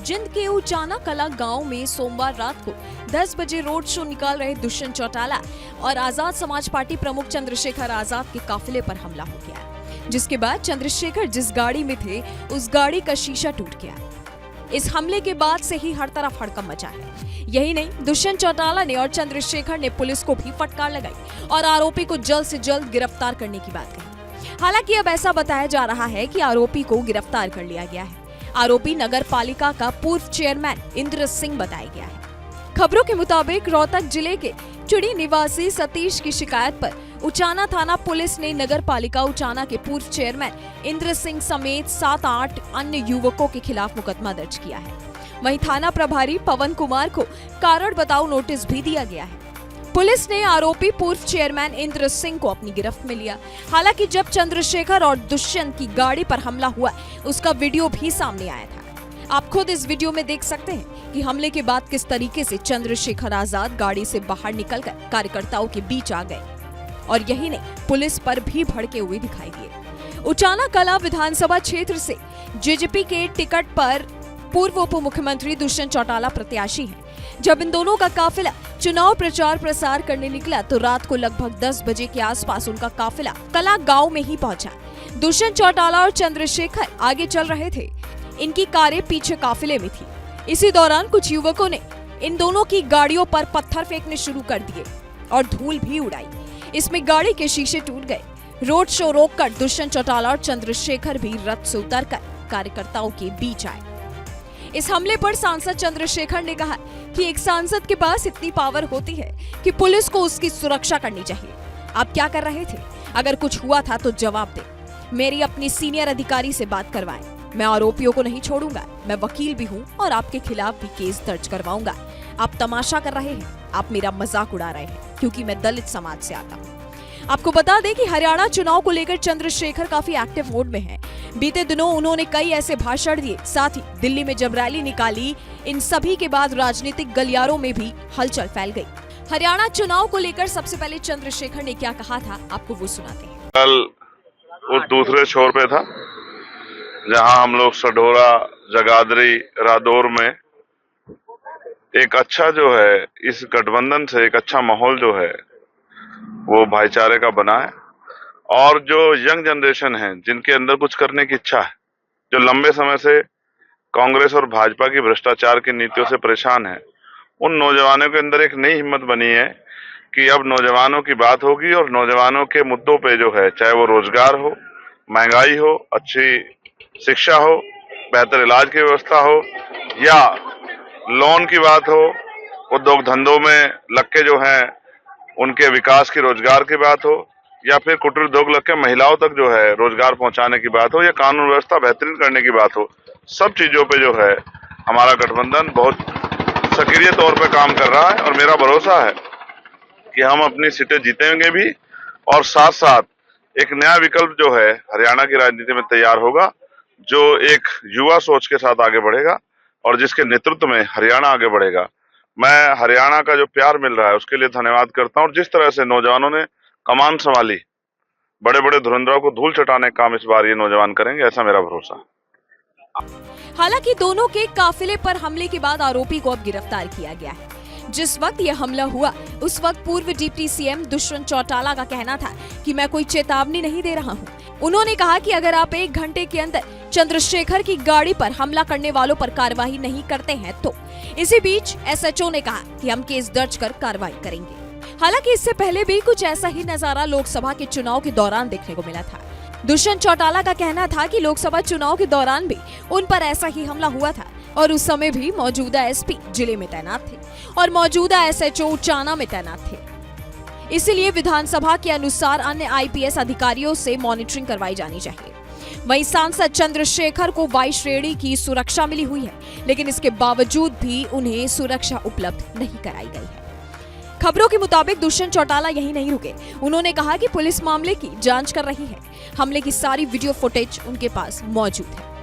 जिंद के उचाना कला गांव में सोमवार रात को 10 बजे रोड शो निकाल रहे दुष्यंत चौटाला और आजाद समाज पार्टी प्रमुख चंद्रशेखर आजाद के काफिले पर हमला हो गया, जिसके बाद चंद्रशेखर जिस गाड़ी में थे उस गाड़ी का शीशा टूट गया। इस हमले के बाद से ही हर तरफ हड़कंप मचा है। यही नहीं, दुष्यंत चौटाला ने और चंद्रशेखर ने पुलिस को भी फटकार लगाई और आरोपी को जल्द से जल्द गिरफ्तार करने की बात कही। हालांकि अब ऐसा बताया जा रहा है कि आरोपी को गिरफ्तार कर लिया गया है। आरोपी नगर पालिका का पूर्व चेयरमैन इंद्र सिंह बताया गया है। खबरों के मुताबिक रोहतक जिले के चुड़ी निवासी सतीश की शिकायत पर उचाना थाना पुलिस ने नगर पालिका उचाना के पूर्व चेयरमैन इंद्र सिंह समेत 7-8 अन्य युवकों के खिलाफ मुकदमा दर्ज किया है। वहीं थाना प्रभारी पवन कुमार को कारण बताओ नोटिस भी दिया गया है। पुलिस ने आरोपी पूर्व चेयरमैन इंद्र सिंह को अपनी गिरफ्त में लिया। हालांकि जब चंद्रशेखर और दुष्यंत की गाड़ी पर हमला हुआ, उसका वीडियो भी सामने आया था। आप खुद इस वीडियो में देख सकते हैं कि हमले के बाद किस तरीके से चंद्रशेखर आजाद गाड़ी से बाहर निकलकर कार्यकर्ताओं के बीच आ गए और यही नहीं, पुलिस पर भी भड़के हुए दिखाई दिए। उचाना कला विधानसभा क्षेत्र से जेजेपी के टिकट पर पूर्व उप मुख्यमंत्री दुष्यंत चौटाला प्रत्याशी हैं। जब इन दोनों का काफिला चुनाव प्रचार प्रसार करने निकला तो रात को लगभग 10 बजे के आसपास उनका काफिला कला गांव में ही पहुंचा। दुष्यंत चौटाला और चंद्रशेखर आगे चल रहे थे, इनकी कारें पीछे काफिले में थी। इसी दौरान कुछ युवकों ने इन दोनों की गाड़ियों पर पत्थर फेंकने शुरू कर दिए और धूल भी उड़ाई। इसमें गाड़ी के शीशे टूट गए। रोड शो रोककर दुष्यंत चौटाला और चंद्रशेखर भी रथ से उतरकर कार्यकर्ताओं के बीच आए। इस हमले पर सांसद चंद्रशेखर ने कहा कि एक सांसद के पास इतनी पावर होती है कि पुलिस को उसकी सुरक्षा करनी चाहिए। आप क्या कर रहे थे? अगर कुछ हुआ था तो जवाब दे। मेरी अपनी सीनियर अधिकारी से बात करवाएं। मैं आरोपियों को नहीं छोड़ूंगा। मैं वकील भी हूं और आपके खिलाफ भी केस दर्ज करवाऊंगा। आप तमाशा कर रहे हैं, आप मेरा मजाक उड़ा रहे हैं, क्योंकि मैं दलित समाज से आता हूं। आपको बता दें कि हरियाणा चुनाव को लेकर चंद्रशेखर काफी एक्टिव मोड में हैं। बीते दिनों उन्होंने कई ऐसे भाषण दिए, साथ ही दिल्ली में जब रैली निकाली, इन सभी के बाद राजनीतिक गलियारों में भी हलचल फैल गई। हरियाणा चुनाव को लेकर सबसे पहले चंद्रशेखर ने क्या कहा था, आपको वो सुनाते हैं। कल वो दूसरे छोर पे था, जहां हम लोग सढौरा, जगाधरी, रादौर में एक अच्छा जो है, इस गठबंधन से एक अच्छा माहौल जो है वो भाईचारे का बना है। और जो यंग जनरेशन है, जिनके अंदर कुछ करने की इच्छा है, जो लंबे समय से कांग्रेस और भाजपा की भ्रष्टाचार की नीतियों से परेशान है, उन नौजवानों के अंदर एक नई हिम्मत बनी है कि अब नौजवानों की बात होगी और नौजवानों के मुद्दों पे जो है, चाहे वो रोजगार हो, महंगाई हो, अच्छी शिक्षा हो, बेहतर इलाज की व्यवस्था हो, या लोन की बात हो, उद्योग धंधों में लग के जो है उनके विकास की, रोजगार की बात हो, या फिर कुटीर उद्योग लग के महिलाओं तक जो है रोजगार पहुंचाने की बात हो, या कानून व्यवस्था बेहतरीन करने की बात हो, सब चीजों पे जो है हमारा गठबंधन बहुत सक्रिय तौर पे काम कर रहा है। और मेरा भरोसा है कि हम अपनी सीटें जीतेंगे भी, और साथ साथ एक नया विकल्प जो है हरियाणा की राजनीति में तैयार होगा, जो एक युवा सोच के साथ आगे बढ़ेगा और जिसके नेतृत्व में हरियाणा आगे बढ़ेगा। मैं हरियाणा का जो प्यार मिल रहा है उसके लिए धन्यवाद करता हूं। और जिस तरह से नौजवानों ने कमान संभाली, बड़े बड़े धुरंधरों को धूल चटाने का काम इस बार ये नौजवान करेंगे, ऐसा मेरा भरोसा है। हालांकि दोनों के काफिले पर हमले के बाद आरोपी को अब गिरफ्तार किया गया है। जिस वक्त यह हमला हुआ, उस वक्त पूर्व डिप्टी सीएम दुष्यंत चौटाला का कहना था कि मैं कोई चेतावनी नहीं दे रहा हूं। उन्होंने कहा कि अगर आप 1 घंटे के अंदर चंद्रशेखर की गाड़ी पर हमला करने वालों पर कार्रवाई नहीं करते हैं तो। इसी बीच एसएचओ ने कहा कि हम केस दर्ज कर कार्रवाई करेंगे। हालांकि इससे पहले भी कुछ ऐसा ही नजारा लोकसभा के चुनाव के दौरान देखने को मिला था। दुष्यंत चौटाला का कहना था कि लोकसभा चुनाव के दौरान भी उन पर ऐसा ही हमला हुआ था और उस समय भी मौजूदा एसपी जिले में तैनात थे और मौजूदा एसएचओ उचाना में तैनात थे। इसीलिए विधानसभा के अनुसार अन्य आईपीएस अधिकारियों से मॉनिटरिंग करवाई जानी चाहिए। वहीं सांसद चंद्रशेखर को वाई श्रेणी की सुरक्षा मिली हुई है, लेकिन इसके बावजूद भी उन्हें सुरक्षा उपलब्ध नहीं कराई गई है। खबरों के मुताबिक दुष्यंत चौटाला यही नहीं रुके। उन्होंने कहा कि पुलिस मामले की जांच कर रही है। हमले की सारी वीडियो फुटेज उनके पास मौजूद है।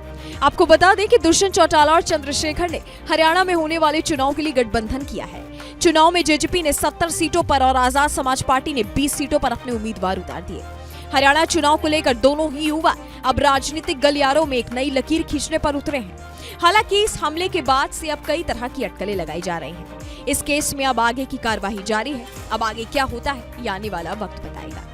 आपको बता दें कि दुष्यंत चौटाला और चंद्रशेखर ने हरियाणा में होने वाले चुनाव के लिए गठबंधन किया है। चुनाव में जेजेपी ने 70 सीटों पर और आजाद समाज पार्टी ने 20 सीटों पर अपने उम्मीदवार उतार दिए। हरियाणा चुनाव को लेकर दोनों ही युवा अब राजनीतिक गलियारों में एक नई लकीर खींचने पर उतरे हैं। हालांकि इस हमले के बाद से अब कई तरह की अटकलें लगाई जा रही हैं। इस केस में अब आगे की कार्यवाही जारी है। अब आगे क्या होता है ये आने वाला वक्त बताएगा।